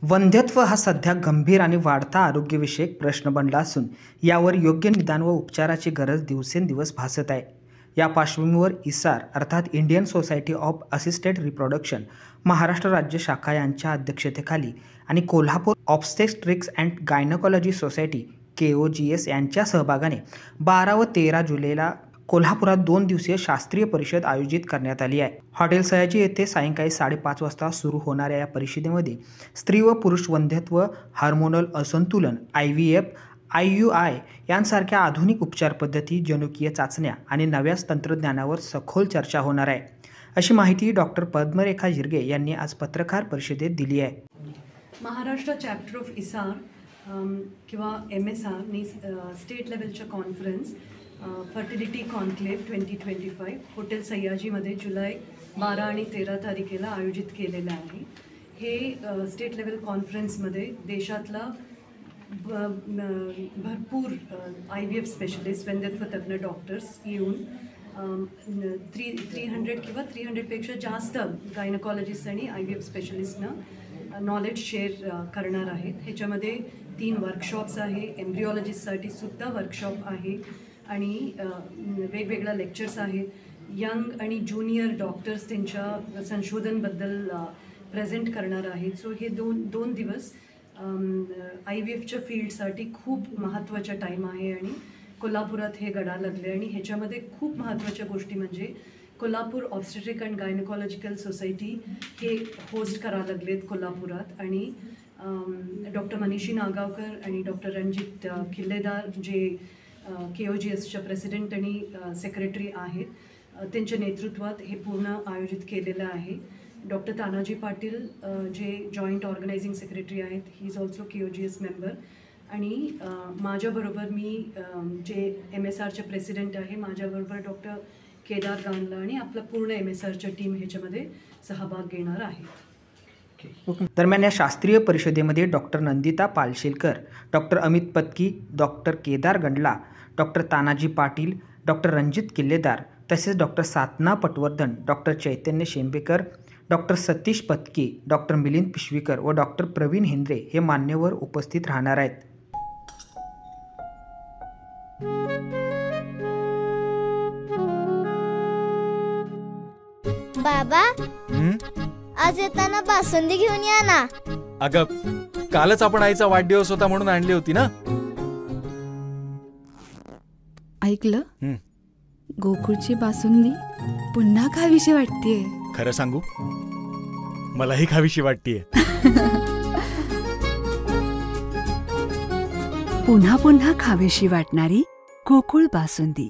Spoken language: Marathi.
वंध्यत्व हा सध्या गंभीर आणि वाढता आरोग्यविषयक प्रश्न बनला असून यावर योग्य निदान व उपचाराची गरज दिवसेंदिवस भासत आहे। या पार्श्वभूमीवर इसार अर्थात Indian society of assisted reproduction Maharashtra राज्य शाखा यांच्या अध्यक्षतेखाली आणि Kolhapur obstetrics and gynaecology society KOGS यांच्या सहभागाने 12 व 13 जुलैला कोल्हापुरात 2 दिवसीय शास्त्रीय परिषद आयोजित करण्यात आली आहे। हॉटेल सयाजी येथे सायंकाळी 5:30 वाजता सुरू होणाऱ्या या परिषदेमध्ये स्त्री व पुरुष वंध्यत्व, हार्मोनल असंतुलन, IVF, IUI यांसारख्या आधुनिक उपचार पद्धती, जनुकीय चाचण्या आणि नव्या तंत्रज्ञानावर सखोल चर्चा होणार आहे, अशी माहिती डॉक्टर पद्मरेखा जिरगे यांनी आज पत्रकार परिषदेत दिली आहे। महाराष्ट्र चॅप्टर ऑफ इसार किंवा MSR नी स्टेट लेवलच्या कॉन्फरन्स फर्टिलिटी कॉन्क्लेव्ह 2025 हॉटेल सयाजीमध्ये जुलै 12 आणि 13 तारखेला आयोजित केलेलं आहे। हे स्टेट लेवल कॉन्फरन्समध्ये देशातला भरपूर IVF स्पेशलिस्ट, वंध्यत्व तज्ञ डॉक्टर्स येऊन 300 किंवा 300पेक्षा जास्त गायनोकॉलॉजिस्ट आणि IVF स्पेशलिस्टनं नॉलेज शेअर करणार आहेत। ह्याच्यामध्ये 3 वर्कशॉप्स आहे, एम्ब्रिओलॉजिस्टसाठी सुद्धा वर्कशॉप आहे आणि वेगवेगळ्या लेक्चर्स आहेत। यंग आणि ज्युनियर डॉक्टर्स त्यांच्या संशोधनबद्दल प्रेझेंट करणार आहेत। सो हे दोन दिवस IVFच्या फील्डसाठी खूप महत्त्वाचा टाईम आहे आणि कोल्हापुरात हे घडायला लागले आणि ह्याच्यामध्ये खूप महत्त्वाच्या गोष्टी म्हणजे कोल्हापूर ऑब्स्टेट्रिक अँड गायनोकॉलॉजिकल सोसायटी हे होस्ट करायला लागलेत कोल्हापुरात आणि डॉक्टर मनीषी नागावकर आणि डॉक्टर रणजित किल्लेदार जे KOGSच्या प्रेसिडेंट आणि सेक्रेटरी आहेत, त्यांच्या नेतृत्वात हे पूर्ण आयोजित केलेलं आहे। डॉक्टर तानाजी पाटील जे जॉईंट ऑर्गनायझिंग सेक्रेटरी आहेत, he is also KOGS member आणि माझ्याबरोबर मी जे MSRचे प्रेसिडेंट आहे, माझ्याबरोबर डॉक्टर केदार गांगला आणि आपला पूर्ण MSRच्या टीम ह्याच्यामध्ये सहभाग घेणार आहेत। दरम्यान या शास्त्रीय परिषदेमध्ये doctor Nandita Palshelkar, doctor Amit Patki, doctor Kedar Gandla, doctor Tanaji Patil, doctor Ranjit Killedar तसेच doctor Sadhana Patwardhan, doctor Chaitanya Shembekar, doctor Satish Patki, doctor Milind Pishvikar व डॉक्टर प्रवीण हिंद्रे हे मान्यवर उपस्थित राहणार आहेत। बाबा, आज येताना बासुंदी घेऊन या ना। अगं, कालच आपण आईचा वाढदिवस होता म्हणून आणली होती ना। ऐकलं, गोकुळची बासुंदी पुन्हा खावीशी वाटतेय। खरं सांगू, मलाही खावीशी वाटतेय। पुन्हा पुन्हा खावीशी वाटणारी गोकुळ बासुंदी।